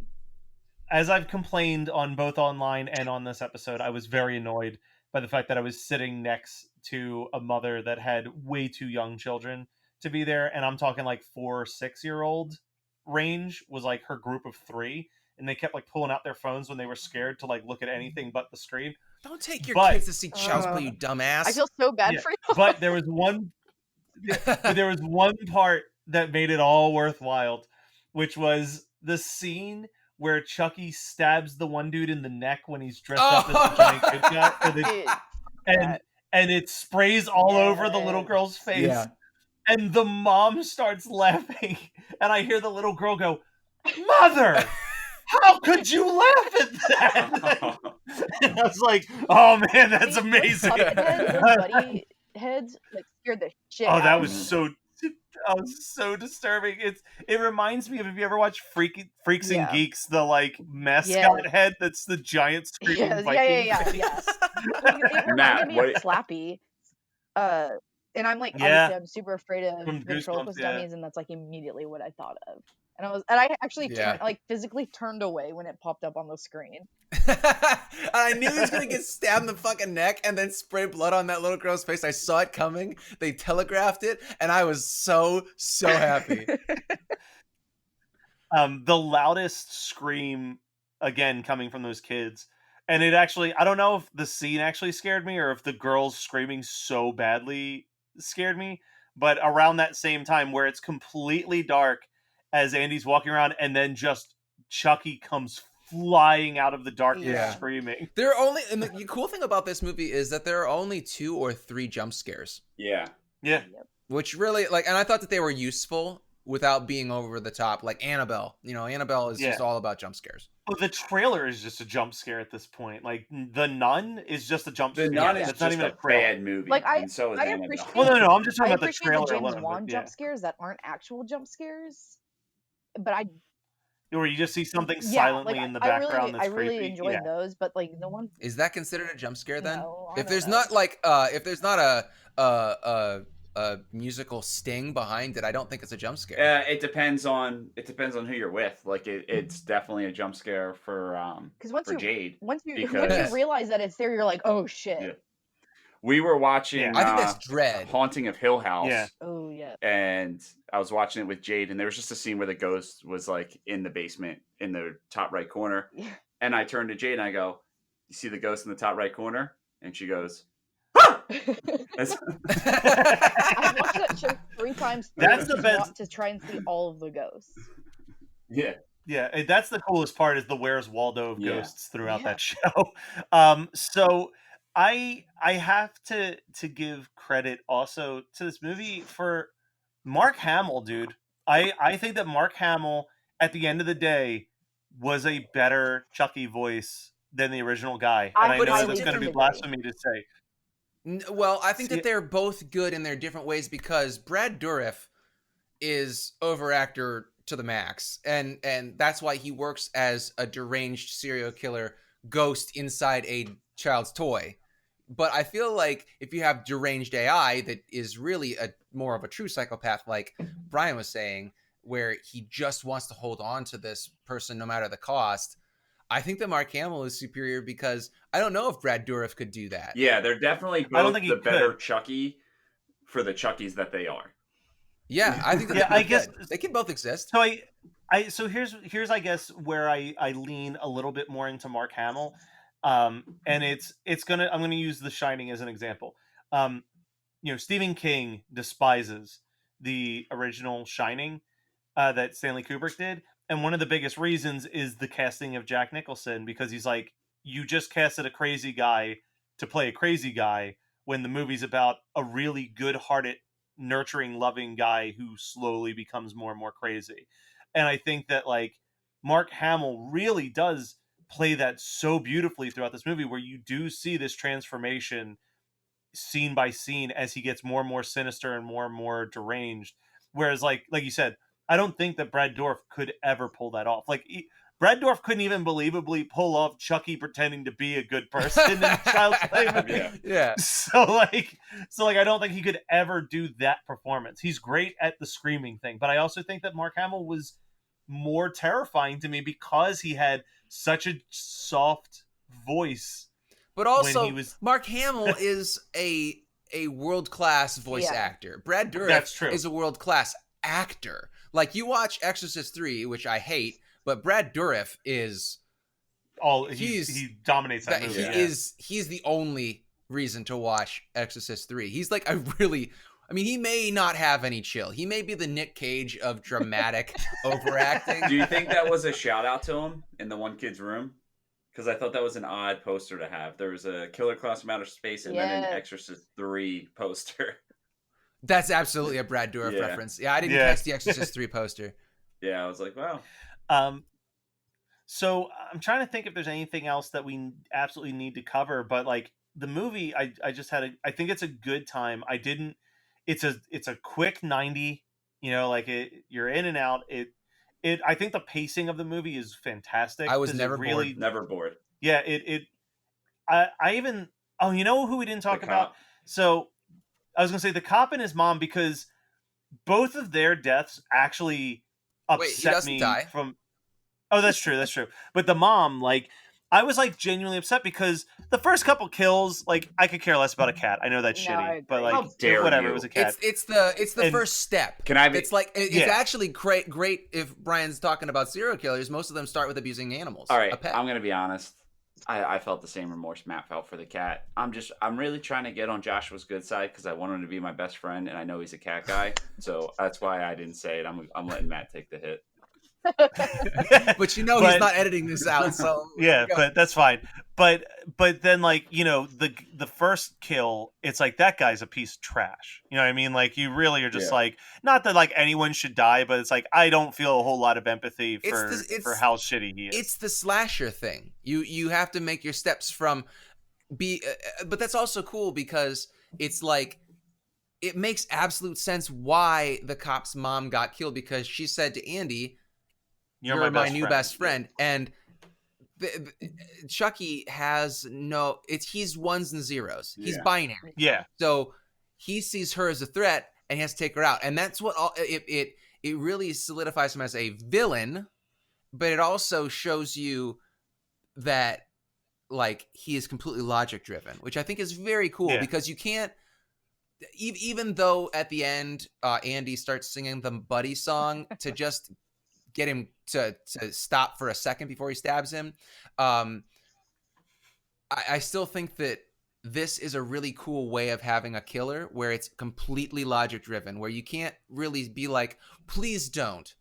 as I've complained on both online and on this episode, I was very annoyed by the fact that I was sitting next to a mother that had way too young children to be there, and I'm talking like 4 or 6-year-old range was like her group of 3, and they kept like pulling out their phones when they were scared to like look at anything but the screen. Don't take your But- kids to see Child's Play, you dumbass. I feel so bad Yeah, for you. But there was one part that made it all worthwhile, which was the scene where Chucky stabs the one dude in the neck when he's dressed up as a giant good guy, Dude, and it sprays all over the little Yes. girl's face, Yeah. and the mom starts laughing, and I hear the little girl go, "Mother, how could you laugh at that?" And I was like, "Oh man, that's those amazing." puppet heads, those buddy heads, like scared the shit Oh, out that of was me. so disturbing. It reminds me of, if you ever watch Freaks and Yeah. Geeks, the like mascot head that's the giant screaming Yes, Viking. yeah. It Matt, reminded me of Slappy. And I'm like, Yeah. obviously, I'm super afraid of From Goosebumps, ventriloquist yeah. dummies, and that's like immediately what I thought of. And I actually Yeah. physically turned away when it popped up on the screen. I knew he was gonna get stabbed in the fucking neck and then spray blood on that little girl's face. I saw it coming. They telegraphed it, and I was so happy. The loudest scream, again, coming from those kids. And it actually, I don't know if the scene actually scared me or if the girls screaming so badly scared me, but around that same time where it's completely dark as Andy's walking around, and then just Chucky comes flying out of the darkness Yeah. screaming. There are only, and the cool thing about this movie is that there are only 2 or 3 jump scares, Yeah. Yeah. which really like, and I thought that they were useful without being over the top. Like Annabelle, Annabelle is just Yeah. all about jump scares. Well, the trailer is just a jump scare at this point. Like, The Nun is just a jump The scare. Nun is That's just not even a a trailer. bad movie. Like, and so is I Annabelle. appreciate- Well, no, I'm just I talking about the appreciate trailer the James alone. Wan But, jump scares that aren't actual jump scares, but Where you just see something yeah, silently like, in the background I that's really creepy. enjoyed Yeah. those, but like the one, Is that considered a jump scare then? No, I If don't there's know. not like if there's not a musical sting behind it, I don't think it's a jump scare. It depends on who you're with. Like it's definitely a jump scare for because once you Jade. once you because- realize that it's there, you're like, oh shit. Yeah. We were watching Yeah. I think that's Dread. Haunting of Hill House. Yeah. Oh yeah. And I was watching it with Jade, and there was just a scene where the ghost was like in the basement in the top right corner. Yeah. And I turned to Jade and I go, "You see the ghost in the top right corner?" And she goes, "Ah!" That's- I've watched that show 3 times That's through the to best- to try and see all of the ghosts. yeah. Yeah, that's the coolest part, is the Where's Waldo of Yeah. ghosts throughout Yeah. that show. So I have to give credit also to this movie for Mark Hamill, dude. I think that Mark Hamill, at the end of the day, was a better Chucky voice than the original guy. And I But know it's that's going to be different. blasphemy to say. Well, I think See- that they're both good in their different ways, because Brad Dourif is overactor to the max, and that's why he works as a deranged serial killer ghost inside a child's toy. But I feel like if you have deranged AI that is really more of a true psychopath, like Brian was saying, where he just wants to hold on to this person no matter the cost. I think that Mark Hamill is superior because I don't know if Brad Dourif could do that. Yeah, they're definitely I don't both think he the better could. Chucky for the Chuckies that they are. Yeah, I think that Yeah, they I both guess could. They can both exist. so. So here's I guess where I lean a little bit more into Mark Hamill, and I'm gonna use The Shining as an example. Stephen King despises the original Shining that Stanley Kubrick did, and one of the biggest reasons is the casting of Jack Nicholson, because he's like, you just casted a crazy guy to play a crazy guy when the movie's about a really good-hearted, nurturing, loving guy who slowly becomes more and more crazy. And I think that like Mark Hamill really does play that so beautifully throughout this movie, where you do see this transformation scene by scene as he gets more and more sinister and more deranged. Whereas, like you said, I don't think that Brad Dourif could ever pull that off. Brad Dourif couldn't even believably pull off Chucky pretending to be a good person in the Child's Play movie. Yeah. Yeah. So I don't think he could ever do that performance. He's great at the screaming thing, but I also think that Mark Hamill was more terrifying to me because he had such a soft voice. But also, when he was... Mark Hamill is a world-class voice actor. Brad Dourif is a world-class actor. Like, you watch Exorcist 3, which I hate, but Brad Dourif is... he dominates that movie. He's the only reason to watch Exorcist 3. He's like he may not have any chill. He may be the Nick Cage of dramatic overacting. Do you think that was a shout out to him in the one kid's room? Because I thought that was an odd poster to have. There was a Killer Clowns from Outer Space and then an Exorcist 3 poster. That's absolutely a Brad Dourif reference. Yeah, I didn't catch the Exorcist 3 poster. Yeah, I was like, wow. So I'm trying to think if there's anything else that we absolutely need to cover, but like the movie, I think it's a good time. It's a quick 90, you're in and out. I think the pacing of the movie is fantastic. I was never bored. Never bored. Yeah, I even... Oh, you know who we didn't talk about? So I was gonna say the cop and his mom, because both of their deaths actually upset me. Die. Oh, that's true. But the mom, I was genuinely upset because the first couple kills, I could care less about a cat. I know that's shitty, but how dare whatever. you. It was a cat. It's the first step. Can I? It's actually great if Brian's talking about serial killers. Most of them start with abusing animals. All right, a pet. I'm gonna be honest. I felt the same remorse Matt felt for the cat. I'm really trying to get on Joshua's good side because I want him to be my best friend, and I know he's a cat guy, so that's why I didn't say it. I'm letting Matt take the hit. But he's not editing this out, so but that's fine. But then the first kill, it's that guy's a piece of trash. You know what I mean? You really are just not that anyone should die, but it's I don't feel a whole lot of empathy for how shitty he is. It's the slasher thing. You have to make your steps from but that's also cool because it's it makes absolute sense why the cop's mom got killed, because she said to Andy, You're my new best friend. And Chucky has he's ones and zeros. He's binary. Yeah. So he sees her as a threat and he has to take her out. And that's what it really solidifies him as a villain, but it also shows you that he is completely logic driven, which I think is very cool because you can't, even though at the end Andy starts singing the buddy song to just get him to stop for a second before he stabs him. I still think that this is a really cool way of having a killer where it's completely logic driven, where you can't really be please don't.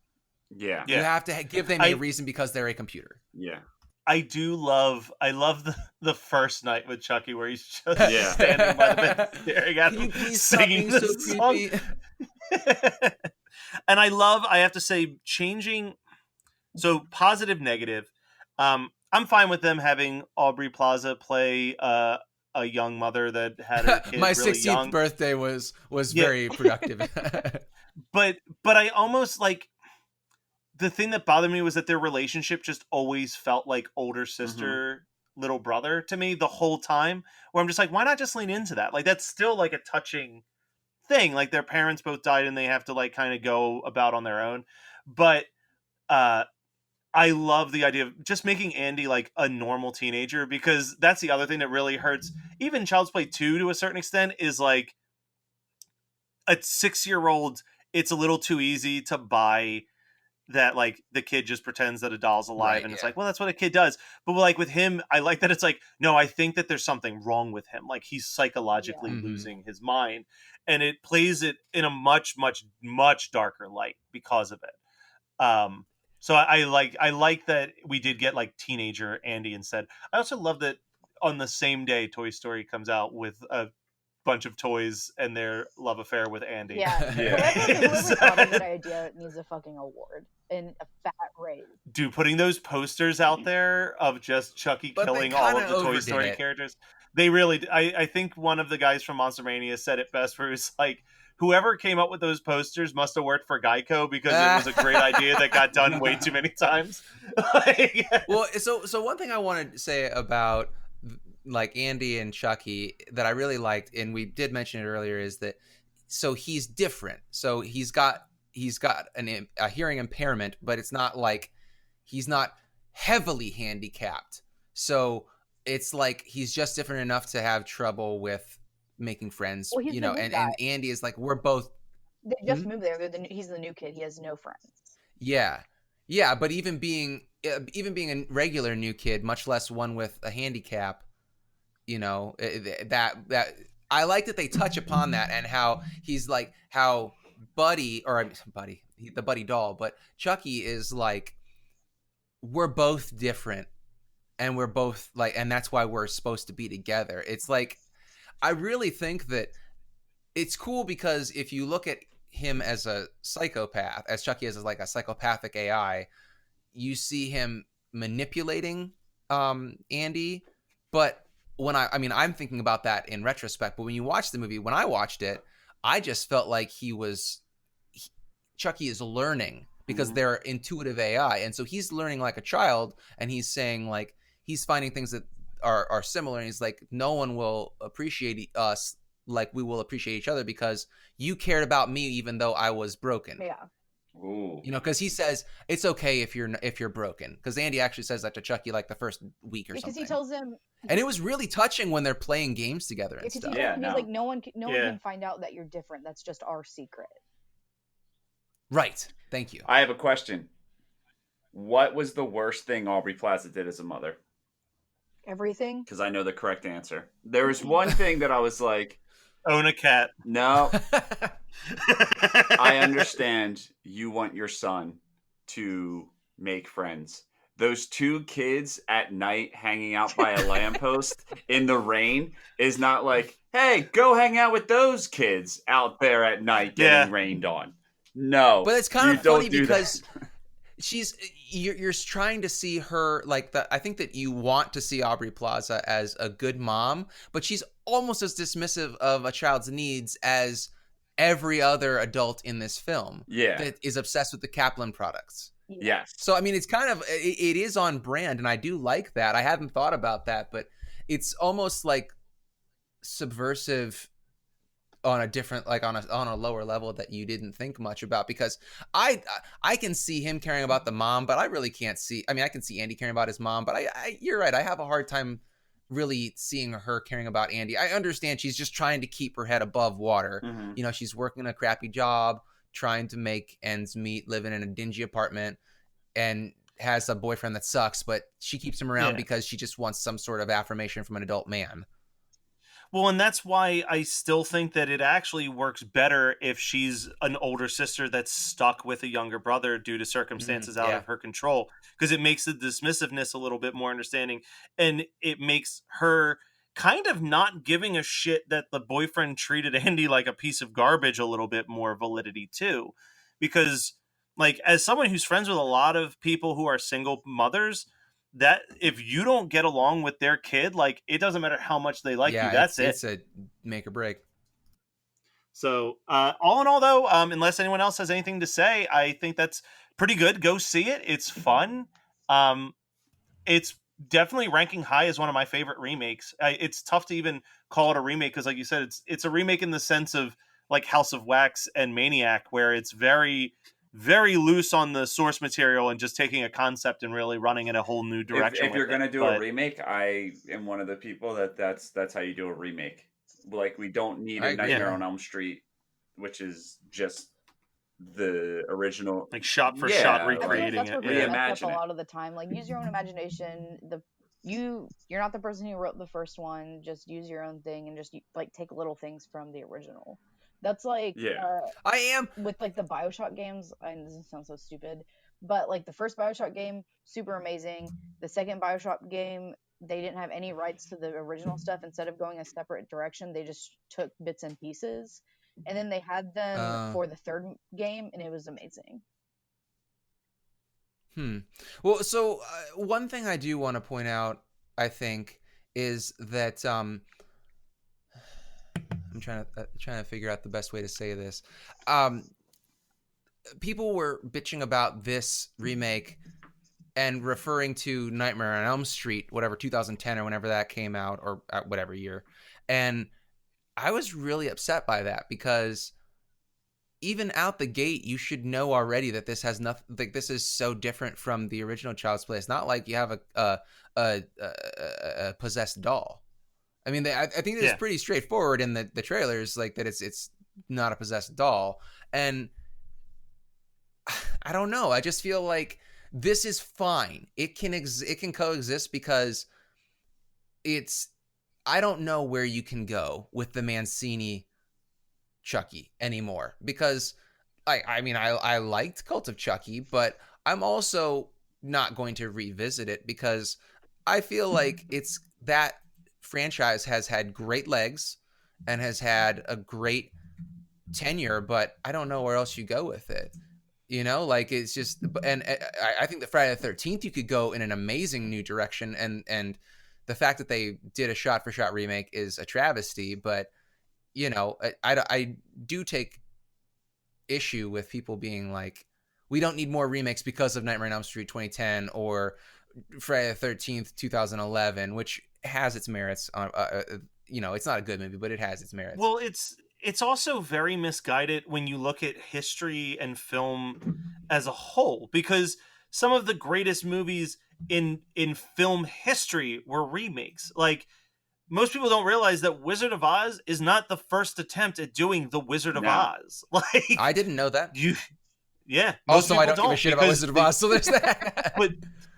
Yeah. You have to give them a reason because they're a computer. Yeah. I love the first night with Chucky where he's just standing by the bed staring at him, singing this song. And I have to say, changing, so positive, negative. I'm fine with them having Aubrey Plaza play a young mother that had her kid My really 16th young. birthday was very productive. But I almost the thing that bothered me was that their relationship just always felt like older sister, little brother to me the whole time, where I'm just why not just lean into that? That's still a touching thing. Their parents both died and they have to kind of go about on their own. But I love the idea of just making Andy like a normal teenager, because that's the other thing that really hurts. Even Child's Play 2 to a certain extent is like a 6-year-old. It's a little too easy to buy that like the kid just pretends that a doll's alive, Right, and it's yeah. like, well, that's what a kid does. But like with him, I like that it's like, no, I think that there's something wrong with him. Like he's psychologically Yeah. losing his mind, and it plays it in a much, much, much darker light because of it. So I like that we did get like teenager Andy instead. I also love that on the same day Toy Story comes out with a bunch of toys and their love affair with Andy. Yeah. Yeah. Whoever thought of that idea needs a fucking award and a fat raise. Dude, putting those posters out there of just Chucky But they killing all kinda of the Toy overdid Story it. characters, they really. I think one of the guys from Monster Mania said it best, where it's like, whoever came up with those posters must have worked for Geico, because it was a great idea that got done way too many times. Like, Well, so one thing I wanted to say about like Andy and Chucky that I really liked, and we did mention it earlier, is that so he's different. So he's got a hearing impairment, but it's not like he's not heavily handicapped. So it's like he's just different enough to have trouble with making friends, Well, he's you the know. new And guy. Andy is like, we're both. They just moved there. He's the new kid. He has no friends. Yeah, yeah, but even being a regular new kid, much less one with a handicap, you know, that I like that they touch upon that, and how he's like how the Buddy doll, but Chucky is like, we're both different, and we're both like, and that's why we're supposed to be together. It's like, I really think that it's cool, because if you look at him as a psychopath, as Chucky is like a psychopathic AI, you see him manipulating Andy. But I mean, I'm thinking about that in retrospect, but when you watch the movie, when I watched it, I just felt like Chucky is learning, because they're intuitive AI. And so he's learning like a child, and he's saying like, he's finding things that are similar. And he's like, no one will appreciate us like we will appreciate each other, because you cared about me even though I was broken. Yeah. Ooh. You know, because he says it's okay if you're broken. Because Andy actually says that to Chucky like the first week or Because something. he tells him, And it was really touching when they're playing games together and because he stuff. tells Yeah, him, no. he's like, no one Yeah. can find out that you're different. That's just our secret. Right. Thank you. I have a question. What was the worst thing Aubrey Plaza did as a mother? Everything. Because I know the correct answer. There was one thing that I was like, own a cat. no, I understand you want your son to make friends. Those two kids at night hanging out by a lamppost in the rain is not like, hey, go hang out with those kids out there at night getting rained on. No. But it's kind you of don't funny do because that. you're trying to see her like I think that you want to see Aubrey Plaza as a good mom, but she's almost as dismissive of a child's needs as every other adult in this film Yeah. that is obsessed with the Kaplan products. Yes. So I mean, it's kind of it is on brand, and I do like that. I hadn't thought about that, but it's almost like subversive on a different, like on a lower level that you didn't think much about, because I can see him caring about the mom, but I really can't see. I mean, I can see Andy caring about his mom, but I you're right. I have a hard time really seeing her caring about Andy. I understand she's just trying to keep her head above water. Mm-hmm. You know, she's working a crappy job, trying to make ends meet, living in a dingy apartment, and has a boyfriend that sucks, but she keeps him around because she just wants some sort of affirmation from an adult man. Well, and that's why I still think that it actually works better if she's an older sister that's stuck with a younger brother due to circumstances out of her control, because it makes the dismissiveness a little bit more understanding, and it makes her kind of not giving a shit that the boyfriend treated Andy like a piece of garbage a little bit more validity too. Because like, as someone who's friends with a lot of people who are single mothers, that if you don't get along with their kid, like, it doesn't matter how much they like you. That's it. It's a make or break. So all in all, though, unless anyone else has anything to say, I think that's pretty good. Go see it. It's fun. It's definitely ranking high as one of my favorite remakes. It's tough to even call it a remake, because like you said, it's a remake in the sense of like House of Wax and Maniac, where it's very, very loose on the source material and just taking a concept and really running in a whole new direction If you're with it. gonna do a But remake, I am one of the people that's how you do a remake. Like we don't need I a agree. Nightmare Yeah. on Elm Street, which is just the original. like shot for shot Yeah, I feel like like recreating that's it. where people Yeah. mess up a reimagine it. lot of the time. Like, use your own imagination. You're not the person who wrote the first one. Just use your own thing and just like take little things from the original. That's like Yeah, I am. with like the BioShock games. And this sounds so stupid, but like the first BioShock game, super amazing. The second BioShock game, they didn't have any rights to the original stuff. Instead of going a separate direction, they just took bits and pieces, and then they had them for the third game, and it was amazing. Well, so one thing I do want to point out, I think, is that I'm trying to figure out the best way to say this. People were bitching about this remake and referring to Nightmare on Elm Street, whatever 2010 or whenever that came out, or whatever year, and I was really upset by that because even out the gate, you should know already that this has nothing. Like, this is so different from the original Child's Play. It's not like you have a possessed doll. I mean, I think it's pretty straightforward in the trailers, like that it's not a possessed doll. And I don't know. I just feel like this is fine. It can coexist because it's. I don't know where you can go with the Mancini Chucky anymore, because I mean I liked Cult of Chucky, but I'm also not going to revisit it because I feel like it's that franchise has had great legs and has had a great tenure, but I don't know where else you go with it. You know, like it's just, and I think the Friday the 13th you could go in an amazing new direction, and the fact that they did a shot for shot remake is a travesty, but you know, I do take issue with people being like, we don't need more remakes because of Nightmare on Elm Street 2010 or Friday the 13th 2011, which has its merits. You know, it's not a good movie, but it has its merits. Well, it's also very misguided when you look at history and film as a whole, because some of the greatest movies in film history were remakes. Like, most people don't realize that Wizard of Oz is not the first attempt at doing the Wizard of No. Oz. Like, I didn't know that. Yeah. Also, I don't give a shit about Wizard of Oz, so there's that.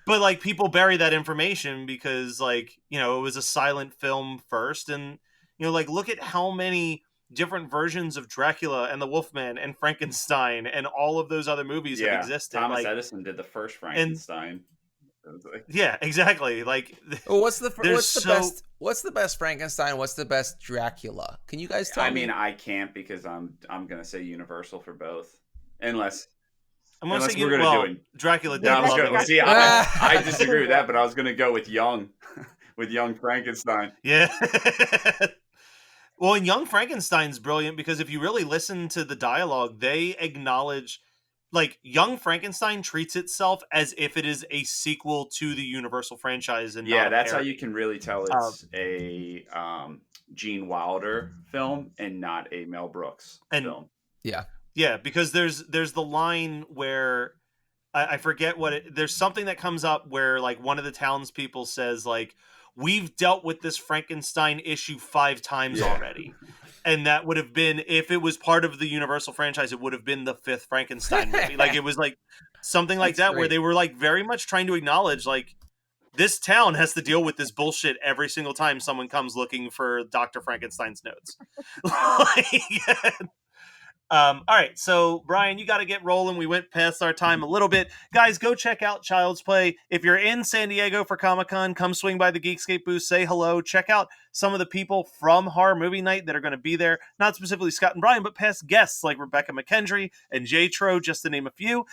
but like, people bury that information because, like, you know, it was a silent film first, and you know, like, look at how many different versions of Dracula and the Wolfman and Frankenstein and all of those other movies have existed. Thomas like, Edison did the first Frankenstein. Yeah, exactly. Like, well, what's the best Frankenstein? What's the best Dracula? Can you guys tell me? I mean, I can't because I'm gonna say Universal for both, unless I'm gonna say we're gonna do it. Dracula. No, I was gonna see. I disagree with that, but I was gonna go with Young, with Young Frankenstein. Yeah. Well, and Young Frankenstein's brilliant because if you really listen to the dialogue, they acknowledge, like, Young Frankenstein treats itself as if it is a sequel to the Universal franchise, and yeah, not that's how you can really tell it's a Gene Wilder film and not a Mel Brooks film. Yeah, because there's the line where I forget what there's something that comes up where, like, one of the townspeople says, like, we've dealt with this Frankenstein issue 5 times already. And that would have been, if it was part of the Universal franchise, it would have been the 5th Frankenstein movie. Like, it was like something like that, where they were like very much trying to acknowledge, like, this town has to deal with this bullshit every single time someone comes looking for Dr. Frankenstein's notes. All right, so Brian, you got to get rolling. We went past our time a little bit. Guys, go check out Child's Play. If you're in San Diego for Comic-Con, come swing by the Geekscape booth, say hello. Check out some of the people from Horror Movie Night that are going to be there. Not specifically Scott and Brian, but past guests like Rebecca McKendry and Jay Tro, just to name a few.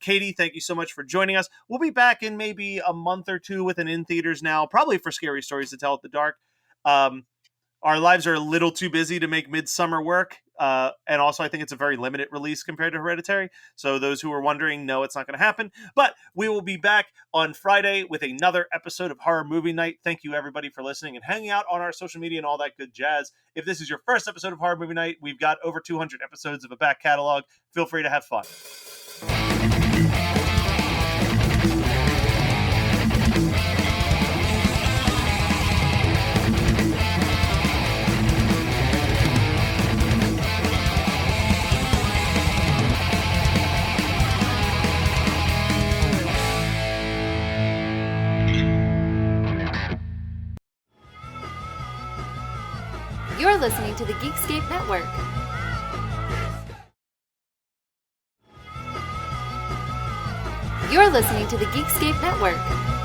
Katie, thank you so much for joining us. We'll be back in maybe a month or two with an in theaters now, probably for Scary Stories to Tell at the Dark. Our lives are a little too busy to make Midsummer work. And also, I think it's a very limited release compared to Hereditary. So those who are wondering, no, it's not going to happen. But we will be back on Friday with another episode of Horror Movie Night. Thank you, everybody, for listening and hanging out on our social media and all that good jazz. If this is your first episode of Horror Movie Night, we've got over 200 episodes of a back catalog. Feel free to have fun. You're listening to the Geekscape Network. You're listening to the Geekscape Network.